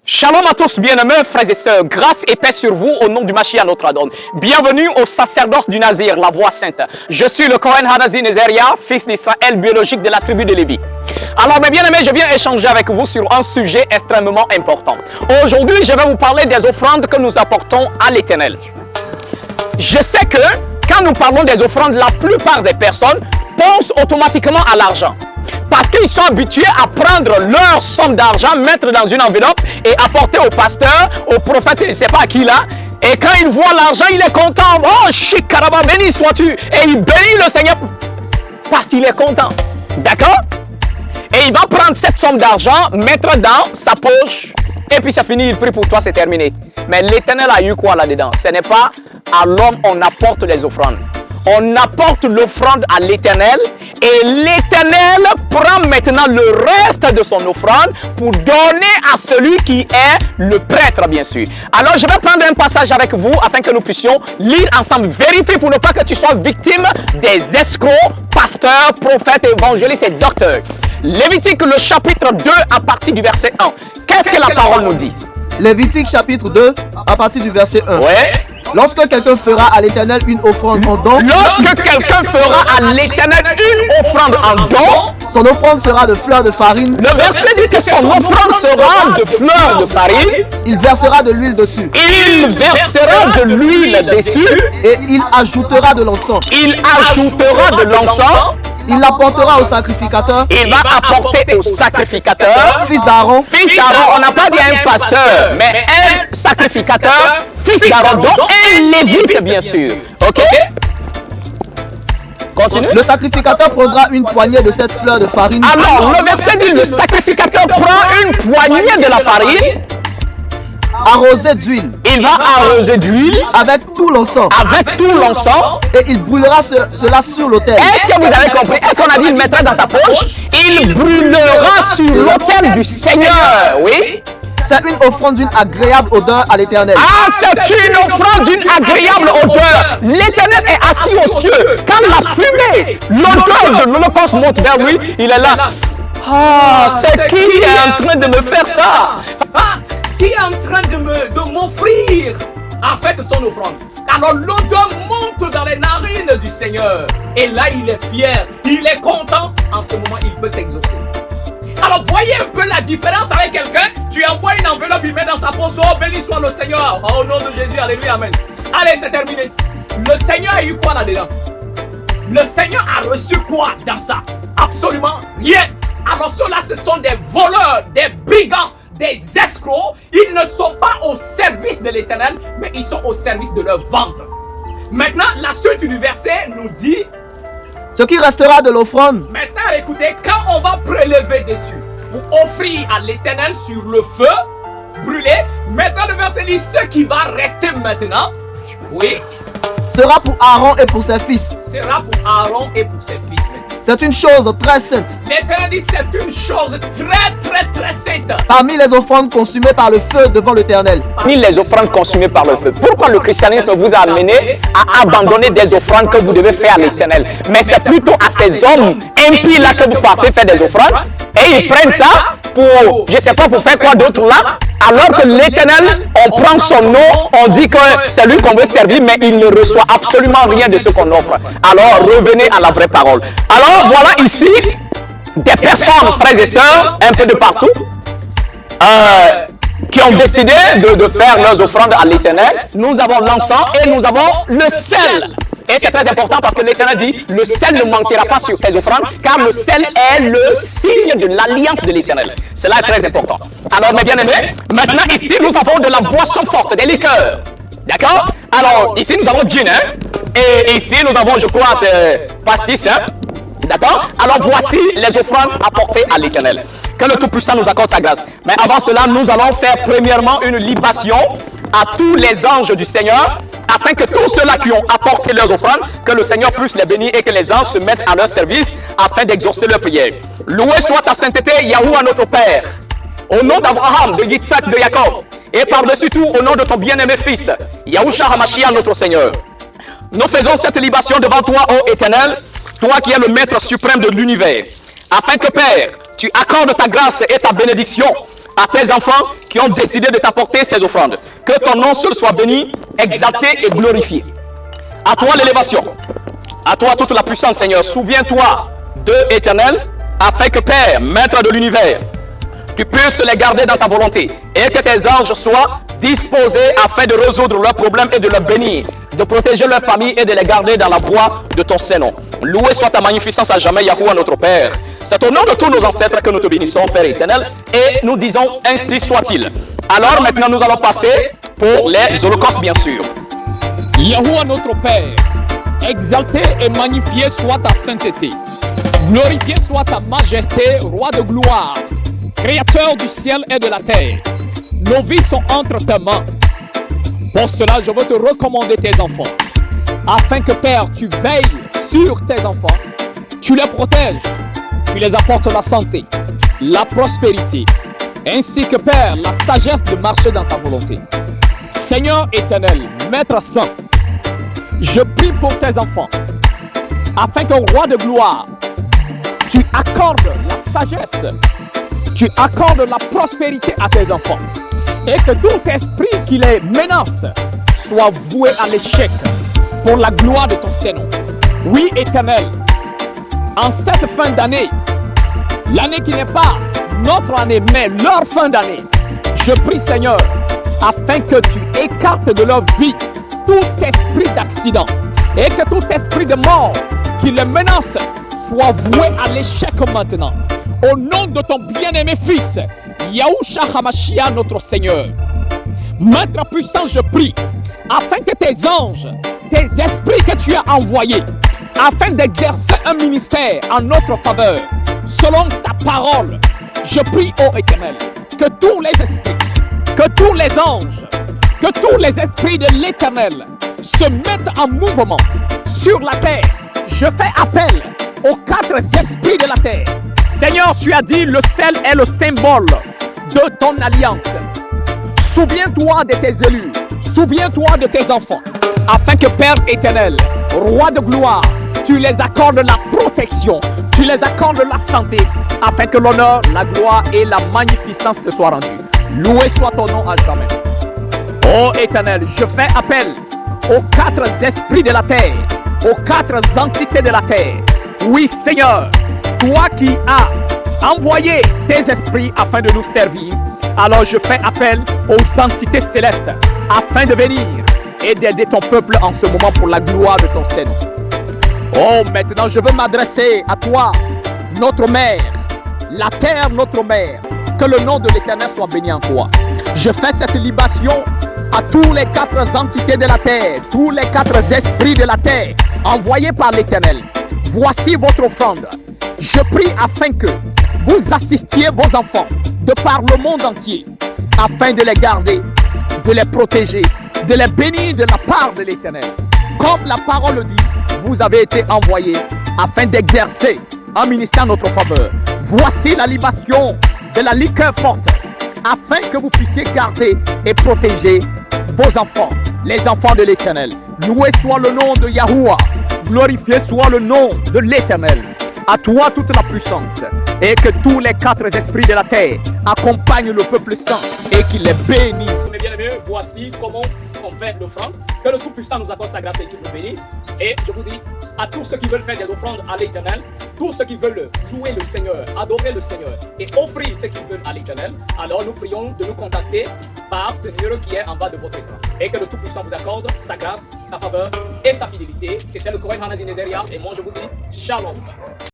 Shalom à tous, bien-aimés, frères et sœurs. Grâce et paix sur vous au nom du Mashiach notre Adon. Bienvenue au sacerdoce du Nazir, la voix sainte. Je suis le Kohen Hanazi Nezeria, fils d'Israël biologique de la tribu de Lévi. Alors, mes bien-aimés, je viens échanger avec vous sur un sujet extrêmement important. Aujourd'hui, je vais vous parler des offrandes que nous apportons à l'Éternel. Je sais que quand nous parlons des offrandes, la plupart des personnes pensent automatiquement à l'argent. Parce qu'ils sont habitués à prendre leur somme d'argent, mettre dans une enveloppe et apporter au pasteur, au prophète, je ne sais pas à qui là. Et quand il voit l'argent, il est content. Oh, chic, caraba, béni sois-tu. Et il bénit le Seigneur parce qu'il est content. D'accord? Et il va prendre cette somme d'argent, mettre dans sa poche. Et puis c'est fini, il prie pour toi, c'est terminé. Mais l'Éternel a eu quoi là-dedans? Ce n'est pas à l'homme on apporte les offrandes. On apporte l'offrande à l'Éternel et l'Éternel prend maintenant le reste de son offrande pour donner à celui qui est le prêtre, bien sûr. Alors, je vais prendre un passage avec vous afin que nous puissions lire ensemble. Vérifier pour ne pas que tu sois victime des escrocs, pasteurs, prophètes, évangélistes et docteurs. Lévitique, le chapitre 2, à partir du verset 1. Qu'est-ce que la parole nous dit? Lévitique chapitre 2, à partir du verset 1. Ouais. Lorsque quelqu'un fera à l'Éternel une offrande en don, Lorsque quelqu'un fera à l'Éternel une offrande en don, son offrande sera de fleurs de farine. le verset dit que son offrande sera de fleurs de farine. Il versera de l'huile dessus. Il versera de l'huile dessus. Et il ajoutera de l'encens. Il ajoutera de l'encens. Il l'apportera au sacrificateur, Il va apporter au sacrificateur. fils d'Aaron, Fils d'Aaron, on n'a pas dit un pasteur, mais un sacrificateur, fils d'Aaron, donc un lévite, bien sûr. Ok? Continue. Le sacrificateur prendra une poignée de cette fleur de farine. Alors, le verset dit, le sacrificateur prend une poignée de la farine. Arrosé d'huile, Il va arroser d'huile avec tout l'encens, avec tout l'encens. et il brûlera cela sur l'autel. Est-ce que vous avez compris? Est-ce qu'on a dit il mettra dans sa poche? Il brûlera sur l'autel du Seigneur. Oui. C'est une offrande d'une agréable odeur à l'Éternel. Ah, c'est une offrande d'une agréable odeur. L'Éternel est assis aux cieux. Quand la fumée, l'odeur de l'Holocauste monte vers lui, il est là. Ah, c'est qui est en train de me faire ça? Ah, qui est en train de m'offrir en fait son offrande. Alors l'odeur monte dans les narines du Seigneur. Et là, il est fier, il est content. En ce moment, il peut t'exaucer. Alors, voyez un peu la différence avec quelqu'un. Tu envoies une enveloppe, il met dans sa poche. Oh, béni soit le Seigneur. Oh, au nom de Jésus, alléluia, amen. Allez, c'est terminé. Le Seigneur a eu quoi là-dedans? Le Seigneur a reçu quoi dans ça? Absolument rien. Alors ceux-là, ce sont des voleurs, des brigands, des escrocs. Ils ne sont pas au service de l'Éternel, mais ils sont au service de leur ventre. Maintenant, la suite du verset nous dit... Ce qui restera de l'offrande, Maintenant, écoutez, quand on va prélever dessus pour offrir à l'Éternel sur le feu, brûler, maintenant le verset dit ce qui va rester maintenant, oui, sera pour Aaron et pour ses fils. sera pour Aaron et pour ses fils. C'est une chose très sainte. L'Éternel dit c'est une chose très sainte. Parmi les offrandes consumées par le feu devant l'Éternel, Ni les offrandes consumées par le feu. Pourquoi le christianisme vous a amené à abandonner des offrandes que vous devez faire à l'Éternel? Mais c'est plutôt à ces hommes impies là que vous partez faire des offrandes et ils prennent ça pour, je ne sais pas pour faire quoi d'autre là, alors que l'Éternel, on prend son nom, on dit que c'est lui qu'on veut servir, mais il ne reçoit absolument rien de ce qu'on offre. Alors revenez à la vraie parole. Alors voilà ici des personnes, frères et sœurs, un peu de partout, qui ont décidé de faire leurs offrandes à l'Éternel. Nous avons l'encens et nous avons le sel. Et c'est très important parce que l'Éternel dit, le sel ne manquera pas sur tes offrandes, car le sel est le signe de l'alliance de l'Éternel. Cela est très important. Alors mes bien-aimés, maintenant ici nous avons de la boisson forte, des liqueurs. D'accord? Alors ici nous avons gin, hein? Et ici nous avons, je crois, c'est pastis, hein? D'accord? Alors voici les offrandes apportées à l'Éternel. Que le Tout-Puissant nous accorde sa grâce. Mais avant cela, nous allons faire premièrement une libation à tous les anges du Seigneur, afin que tous ceux-là qui ont apporté leurs offrandes, que le Seigneur puisse les bénir et que les anges se mettent à leur service afin d'exaucer leurs prières. Loué soit ta sainteté, Yahuwah notre Père. Au nom d'Abraham, de Yitzhak, de Jacob, et par-dessus tout, au nom de ton bien-aimé fils, Yahushua HaMashiach notre Seigneur. Nous faisons cette libation devant toi, ô Éternel, toi qui es le maître suprême de l'univers, afin que, Père, tu accordes ta grâce et ta bénédiction à tes enfants qui ont décidé de t'apporter ces offrandes. Que ton nom seul soit béni, exalté et glorifié. À toi l'élévation. À toi toute la puissance, Seigneur. Souviens-toi d'eux, Éternel, afin que, Père, Maître de l'univers, tu puisses les garder dans ta volonté et que tes anges soient disposés afin de résoudre leurs problèmes et de les bénir, de protéger leur famille et de les garder dans la voie de ton Saint-Nom. Loué soit ta magnificence à jamais, Yahuwah notre Père. C'est au nom de tous nos ancêtres que nous te bénissons, Père éternel, et nous disons ainsi soit-il. Alors maintenant nous allons passer pour les holocaustes, bien sûr. Yahuwah notre Père, exalté et magnifié soit ta sainteté. Glorifié soit ta majesté, roi de gloire, créateur du ciel et de la terre. Nos vies sont entre tes mains. Pour cela, je veux te recommander tes enfants, afin que, Père, tu veilles sur tes enfants, tu les protèges, tu les apportes la santé, la prospérité, ainsi que, Père, la sagesse de marcher dans ta volonté. Seigneur éternel, Maître Saint, je prie pour tes enfants, afin que, Roi de gloire, tu accordes la sagesse, tu accordes la prospérité à tes enfants, et que tout esprit qui les menace soit voué à l'échec pour la gloire de ton Saint-Nom. Oui, éternel, en cette fin d'année, l'année qui n'est pas notre année, mais leur fin d'année, je prie, Seigneur, afin que tu écartes de leur vie tout esprit d'accident et que tout esprit de mort qui les menace soit voué à l'échec maintenant. Au nom de ton bien-aimé Fils, Yahushua HaMashiach, notre Seigneur. Maître puissant, je prie, afin que tes anges, tes esprits que tu as envoyés, afin d'exercer un ministère en notre faveur, selon ta parole, je prie, ô Éternel, que tous les esprits, que tous les anges, que tous les esprits de l'Éternel se mettent en mouvement sur la terre. Je fais appel aux 4 esprits de la terre. Seigneur, tu as dit, le sel est le symbole de ton alliance. Souviens-toi de tes élus, souviens-toi de tes enfants, afin que, Père éternel, Roi de gloire, tu les accordes la protection, tu les accordes la santé, afin que l'honneur, la gloire et la magnificence te soient rendus. Loué soit ton nom à jamais. Ô éternel, je fais appel aux 4 esprits de la terre, aux 4 entités de la terre. Oui, Seigneur, toi qui as envoyé tes esprits afin de nous servir, alors je fais appel aux entités célestes afin de venir et d'aider ton peuple en ce moment pour la gloire de ton Saint-Nom. Oh, maintenant je veux m'adresser à toi, notre mère, la terre, notre mère. Que le nom de l'Éternel soit béni en toi. Je fais cette libation à tous les 4 entités de la terre, tous les 4 esprits de la terre, envoyés par l'Éternel. Voici votre offrande. Je prie afin que vous assistiez vos enfants de par le monde entier, afin de les garder, de les protéger, de les bénir de la part de l'Éternel. Comme la parole le dit, vous avez été envoyés afin d'exercer un ministère en notre faveur. Voici la libation de la liqueur forte, afin que vous puissiez garder et protéger vos enfants, les enfants de l'Éternel. Loué soit le nom de Yahuwah, glorifié soit le nom de l'Éternel. À toi toute la puissance, et que tous les 4 esprits de la terre accompagnent le peuple saint et qu'ils les bénissent. Mes bien-aimés, voici comment on fait l'offrande. Que le Tout-Puissant nous accorde sa grâce et qu'il nous bénisse. Et je vous dis à tous ceux qui veulent faire des offrandes à l'Éternel, tous ceux qui veulent louer le Seigneur, adorer le Seigneur et offrir ce qu'ils veulent à l'Éternel, alors nous prions de nous contacter par ce numéro qui est en bas de votre écran. Et que le Tout-Puissant vous accorde sa grâce, sa faveur et sa fidélité. C'était le Kohen Hanazi Nezeria et moi je vous dis Shalom.